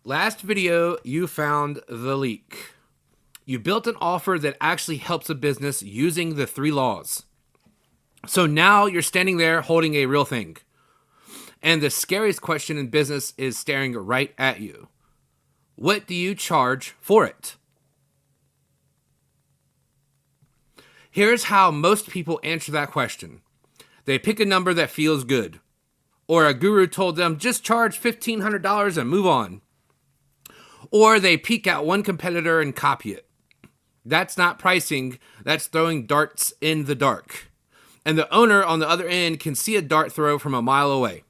Last video, you found the leak. You built an offer that actually helps a business using the 3 laws. So now you're standing there holding a real thing. And the scariest question in business is staring right at you. What do you charge for it? Here's how most people answer that question. They pick a number that feels good. Or a guru told them, just charge $1,500 and move on. Or they peek at one competitor and copy it. That's not pricing, that's throwing darts in the dark. And the owner on the other end can see a dart throw from a mile away.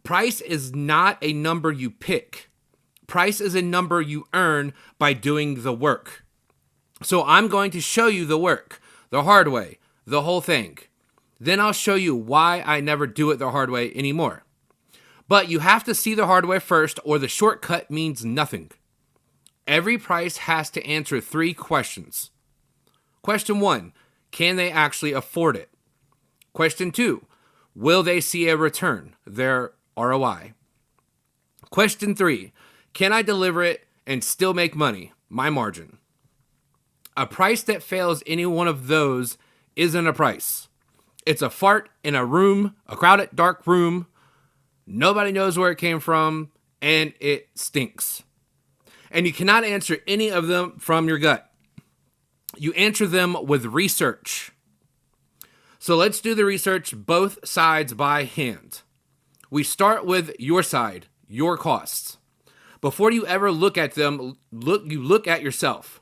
Price is not a number you pick. Price is a number you earn by doing the work. So I'm going to show you the work, the hard way, the whole thing. Then I'll show you why I never do it the hard way anymore. But you have to see the hard way first, or the shortcut means nothing. Every price has to answer 3 questions. Question 1, can they actually afford it? Question 2, will they see a return, their ROI? Question 3, can I deliver it and still make money, my margin? A price that fails any one of those isn't a price. It's a fart in a room, a crowded, dark room. Nobody knows where it came from, and it stinks. And you cannot answer any of them from your gut. You answer them with research. So let's do the research both sides by hand. We start with your side, your costs. Before you ever look at them, you look at yourself.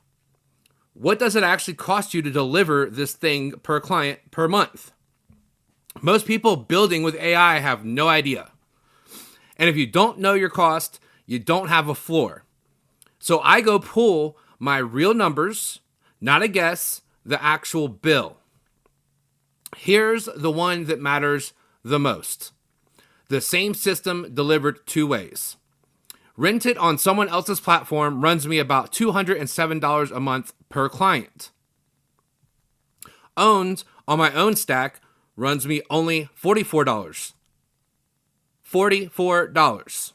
What does it actually cost you to deliver this thing per client per month? Most people building with AI have no idea. And if you don't know your cost, you don't have a floor. So I go pull my real numbers, not a guess, the actual bill. Here's the one that matters the most. The same system delivered 2 ways. Rented on someone else's platform runs me about $207 a month per client. Owned on my own stack runs me only $44. $44.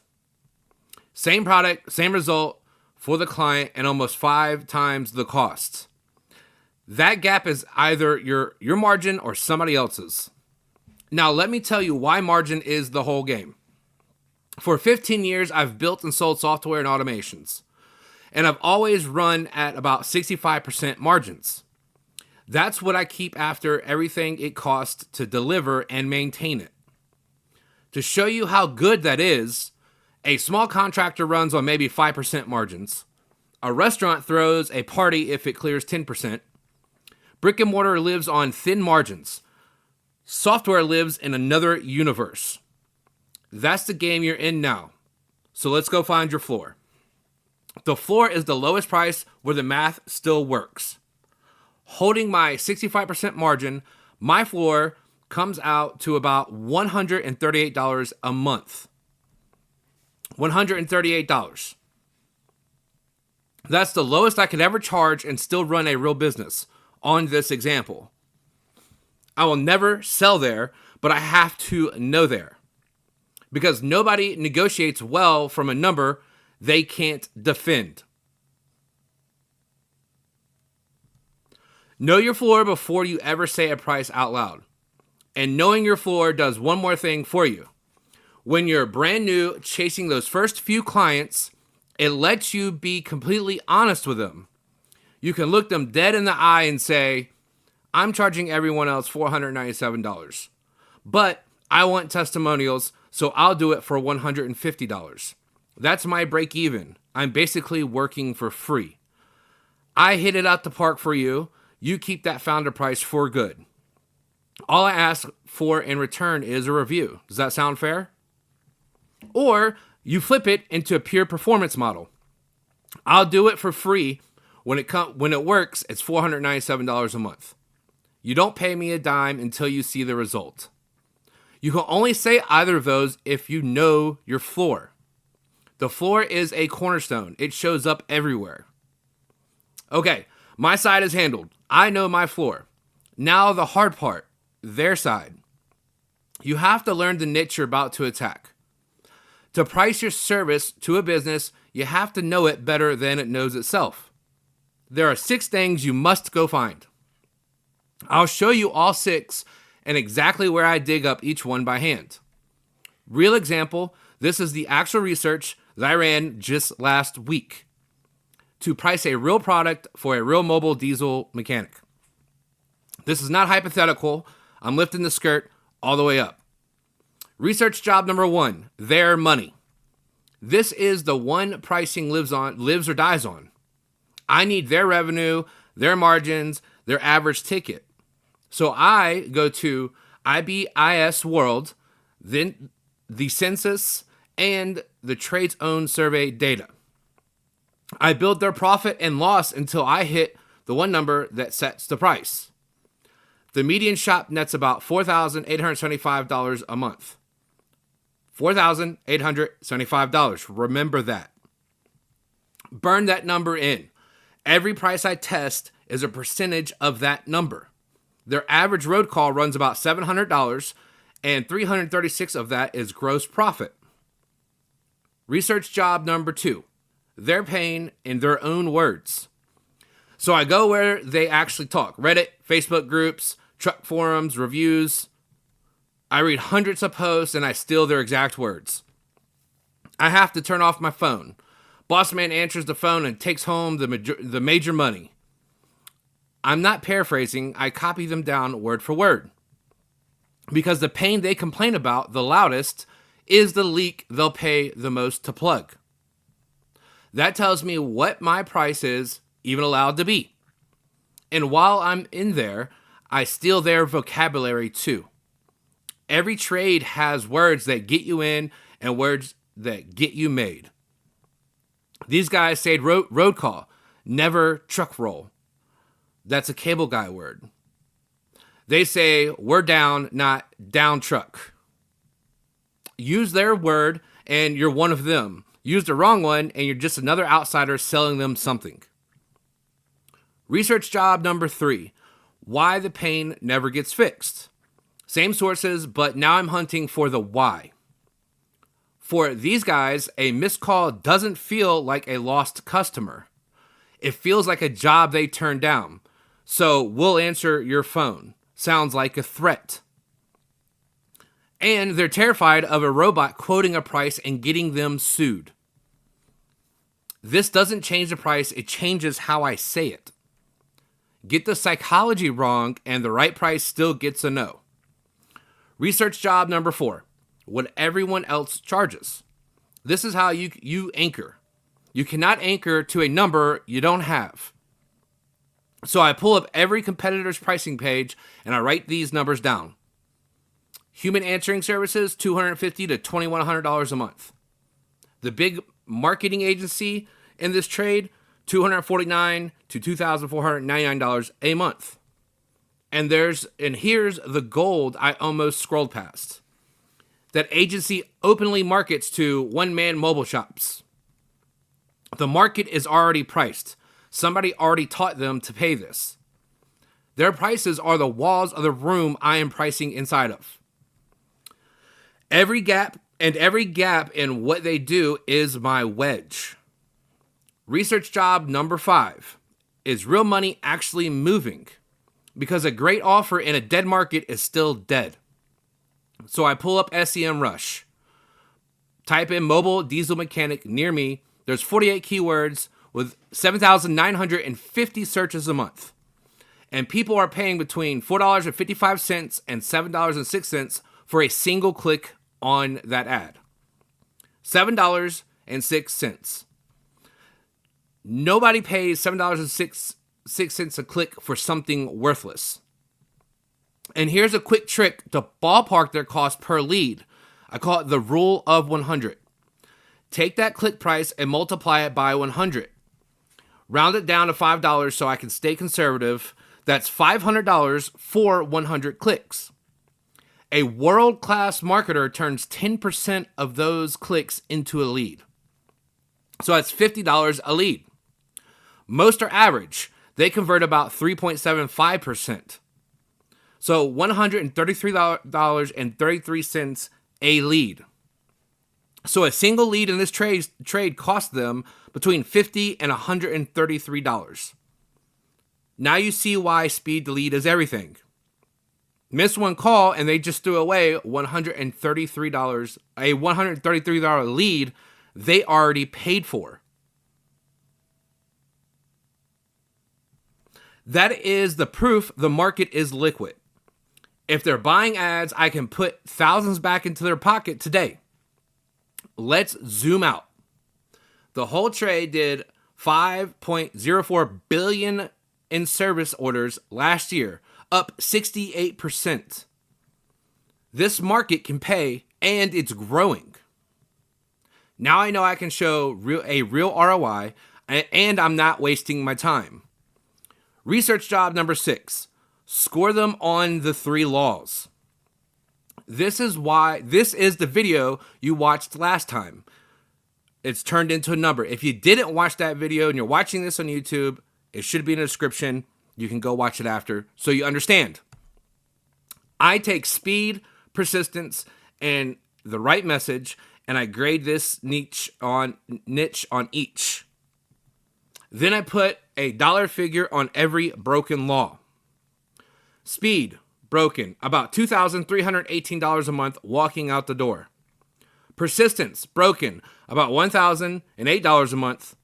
Same product, same result for the client, and almost 5 times the cost. That gap is either your margin or somebody else's. Now, let me tell you why margin is the whole game. For 15 years, I've built and sold software and automations, and I've always run at about 65% margins. That's what I keep after everything it costs to deliver and maintain it. To show you how good that is, a small contractor runs on maybe 5% margins. A restaurant throws a party if it clears 10%. Brick and mortar lives on thin margins. Software lives in another universe. That's the game you're in now. So let's go find your floor. The floor is the lowest price where the math still works. Holding my 65% margin, my floor comes out to about $138 a month. $138. That's the lowest I could ever charge and still run a real business on this example. I will never sell there, but I have to know there. Because nobody negotiates well from a number they can't defend. Know your floor before you ever say a price out loud. And knowing your floor does one more thing for you. When you're brand new, chasing those first few clients, it lets you be completely honest with them. You can look them dead in the eye and say, I'm charging everyone else $497. But I want testimonials, so I'll do it for $150. That's my break even. I'm basically working for free. I hit it out the park for you. You keep that founder price for good. All I ask for in return is a review. Does that sound fair? Or you flip it into a pure performance model. I'll do it for free. When it works, it's $497 a month. You don't pay me a dime until you see the result. You can only say either of those if you know your floor. The floor is a cornerstone. It shows up everywhere. Okay, my side is handled. I know my floor. Now the hard part, their side. You have to learn the niche you're about to attack. To price your service to a business, you have to know it better than it knows itself. There are 6 things you must go find. I'll show you all 6 and exactly where I dig up each one by hand. Real example, this is the actual research that I ran just last week to price a real product for a real mobile diesel mechanic. This is not hypothetical. I'm lifting the skirt all the way up. Research job number 1, their money. This is the one pricing lives or dies on. I need their revenue, their margins, their average ticket. So I go to IBIS World, then the census, and the trade's own survey data. I build their profit and loss until I hit the one number that sets the price. The median shop nets about $4,875 a month. $4,875. Remember that. Burn that number in. Every price I test is a percentage of that number. Their average road call runs about $700, and $336 of that is gross profit. Research job number 2. They're paying in their own words. So I go where they actually talk. Reddit, Facebook groups, truck forums, reviews. I read hundreds of posts and I steal their exact words. I have to turn off my phone. Boss man answers the phone and takes home the major money. I'm not paraphrasing. I copy them down word for word. Because the pain they complain about the loudest is the leak they'll pay the most to plug. That tells me what my price is even allowed to be. And while I'm in there, I steal their vocabulary too. Every trade has words that get you in and words that get you made. These guys say road call, never truck roll. That's a cable guy word. They say we're down, not down truck. Use their word and you're one of them. Use the wrong one and you're just another outsider selling them something. Research job number 3. Why the pain never gets fixed. Same sources, but now I'm hunting for the why. For these guys, a missed call doesn't feel like a lost customer. It feels like a job they turned down. So we'll answer your phone. Sounds like a threat. And they're terrified of a robot quoting a price and getting them sued. This doesn't change the price, it changes how I say it. Get the psychology wrong and the right price still gets a no. Research job number 4. What everyone else charges. This is how you anchor. You cannot anchor to a number you don't have. So I pull up every competitor's pricing page and I write these numbers down. Human answering services, $250 to $2,100 a month. The big marketing agency in this trade, $249 to $2,499 a month. And here's the gold I almost scrolled past. That agency openly markets to one-man mobile shops. The market is already priced. Somebody already taught them to pay this. Their prices are the walls of the room I am pricing inside of. Every gap in what they do is my wedge. Research job number 5. Is real money actually moving? Because a great offer in a dead market is still dead. So I pull up SEMrush. Type in mobile diesel mechanic near me. There's 48 keywords with 7,950 searches a month. And people are paying between $4.55 and $7.06 for a single click on that ad. $7.06. Nobody pays $7.06 a click for something worthless. And here's a quick trick to ballpark their cost per lead. I call it the rule of 100. Take that click price and multiply it by 100. Round it down to $5 so I can stay conservative. That's $500 for 100 clicks. A world-class marketer turns 10% of those clicks into a lead. So that's $50 a lead. Most are average. They convert about 3.75%. So $133.33 a lead. So a single lead in this trade cost them between $50 and $133. Now you see why speed to lead is everything. Miss one call and they just threw away $133, a $133 lead they already paid for. That is the proof the market is liquid. If they're buying ads, I can put thousands back into their pocket today. Let's zoom out. The whole trade did $5.04 billion in service orders last year, up 68%. This market can pay, and it's growing. Now I know I can show a real ROI, and I'm not wasting my time. Research job number 6, score them on the 3 laws. This is the video you watched last time. It's turned into a number. If you didn't watch that video and you're watching this on YouTube, it should be in the description. You can go watch it after so you understand. I take speed, persistence, and the right message, and I grade this niche on each. Then I put a dollar figure on every broken law. Speed, broken, about $2,318 a month walking out the door. Persistence, broken, about $1,008 a month.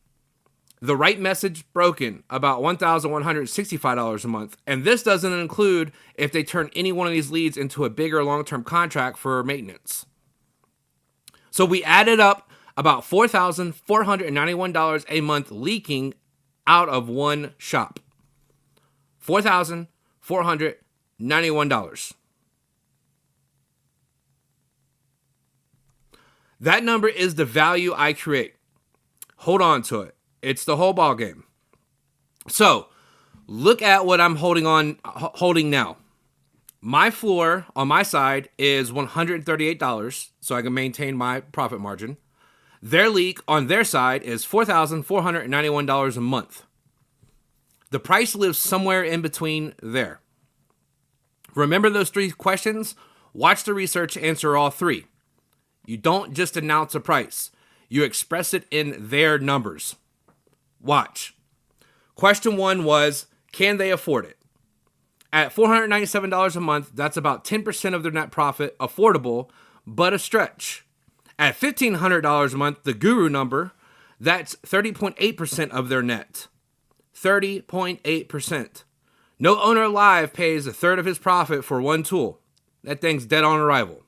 The right message, broken, about $1,165 a month. And this doesn't include if they turn any one of these leads into a bigger long-term contract for maintenance. So we added up about $4,491 a month leaking out of one shop. $4,491. That number is the value I create. Hold on to it. It's the whole ball game. So, look at what I'm holding now. My floor on my side is $138, so I can maintain my profit margin. Their leak on their side is $4,491 a month. The price lives somewhere in between there. Remember those 3 questions? Watch the research, answer all 3. You don't just announce a price. You express it in their numbers. Watch. Question 1 was, can they afford it? At $497 a month, that's about 10% of their net profit, affordable, but a stretch. At $1,500 a month, the guru number, that's 30.8% of their net. 30.8%. No owner alive pays a third of his profit for one tool. That thing's dead on arrival.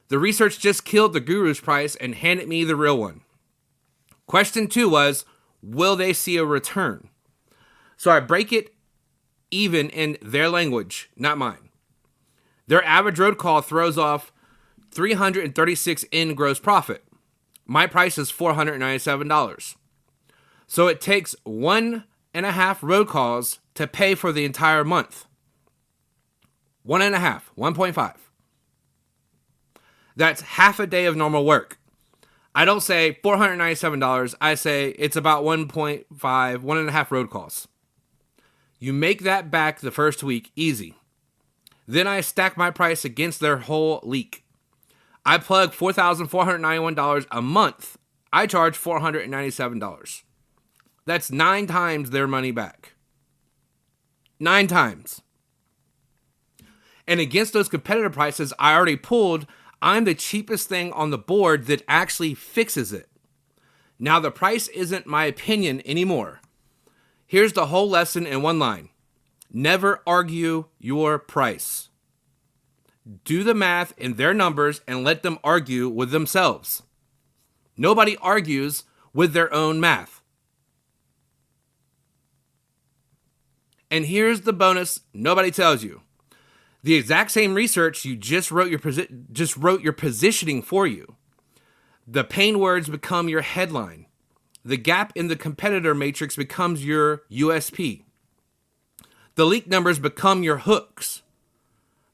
The research just killed the guru's price and handed me the real one. Question 2 was, will they see a return? So I break it even in their language, not mine. Their average road call throws off $336 in gross profit. My price is $497. So it takes 1.5 road calls to pay for the entire month. 1.5, 1.5. That's half a day of normal work. I don't say $497. I say it's about 1.5 road calls. You make that back the first week easy. Then I stack my price against their whole leak. I plug $4,491 a month. I charge $497. That's 9 times their money back. 9 times. And against those competitor prices I already pulled, I'm the cheapest thing on the board that actually fixes it. Now the price isn't my opinion anymore. Here's the whole lesson in one line. Never argue your price. Do the math in their numbers and let them argue with themselves. Nobody argues with their own math. And here's the bonus nobody tells you. The exact same research you just wrote your positioning for you. The pain words become your headline. The gap in the competitor matrix becomes your USP. The leak numbers become your hooks.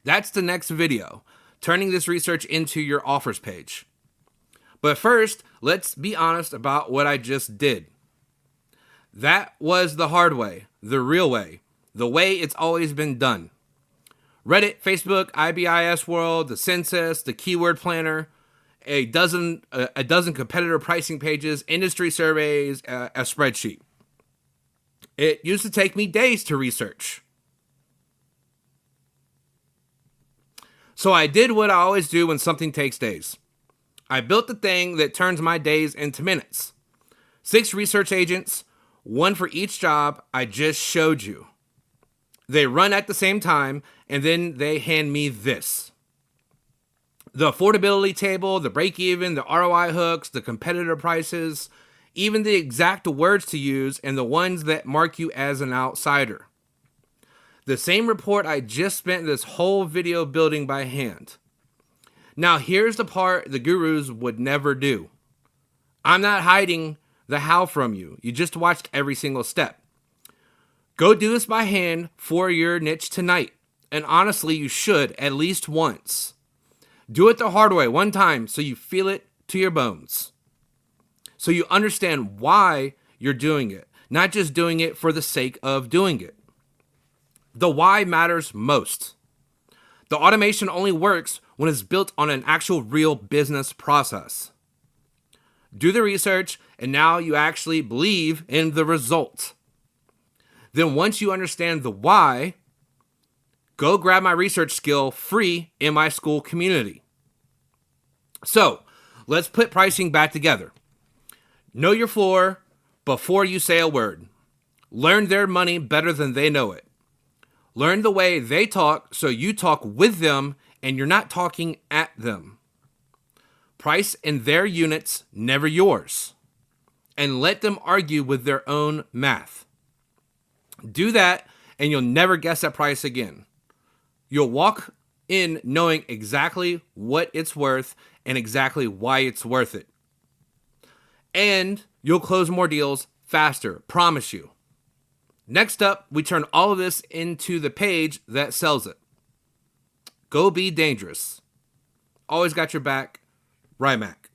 That's the next video, turning this research into your offers page. But first, let's be honest about what I just did. That was the hard way, the real way, the way it's always been done. Reddit, Facebook, IBIS World, the census, the keyword planner. a dozen competitor pricing pages, industry surveys, a spreadsheet. It used to take me days to research. So I did what I always do when something takes days. I built the thing that turns my days into minutes. 6 research agents, 1 for each job I just showed you. They run at the same time, and then they hand me this. The affordability table, the break-even, the ROI hooks, the competitor prices, even the exact words to use, and the ones that mark you as an outsider. The same report I just spent this whole video building by hand. Now here's the part the gurus would never do. I'm not hiding the how from you. You just watched every single step. Go do this by hand for your niche tonight. And honestly, you should at least once. Do it the hard way one time so you feel it to your bones. So you understand why you're doing it, not just doing it for the sake of doing it. The why matters most. The automation only works when it's built on an actual real business process. Do the research, and now you actually believe in the result. Then once you understand the why, go grab my research skill free in my school community. So let's put pricing back together. Know your floor before you say a word. Learn their money better than they know it. Learn the way they talk so you talk with them and you're not talking at them. Price in their units, never yours. And let them argue with their own math. Do that and you'll never guess that price again. You'll walk in knowing exactly what it's worth and exactly why it's worth it. And you'll close more deals faster, promise you. Next up, we turn all of this into the page that sells it. Go be dangerous. Always got your back, Rymac.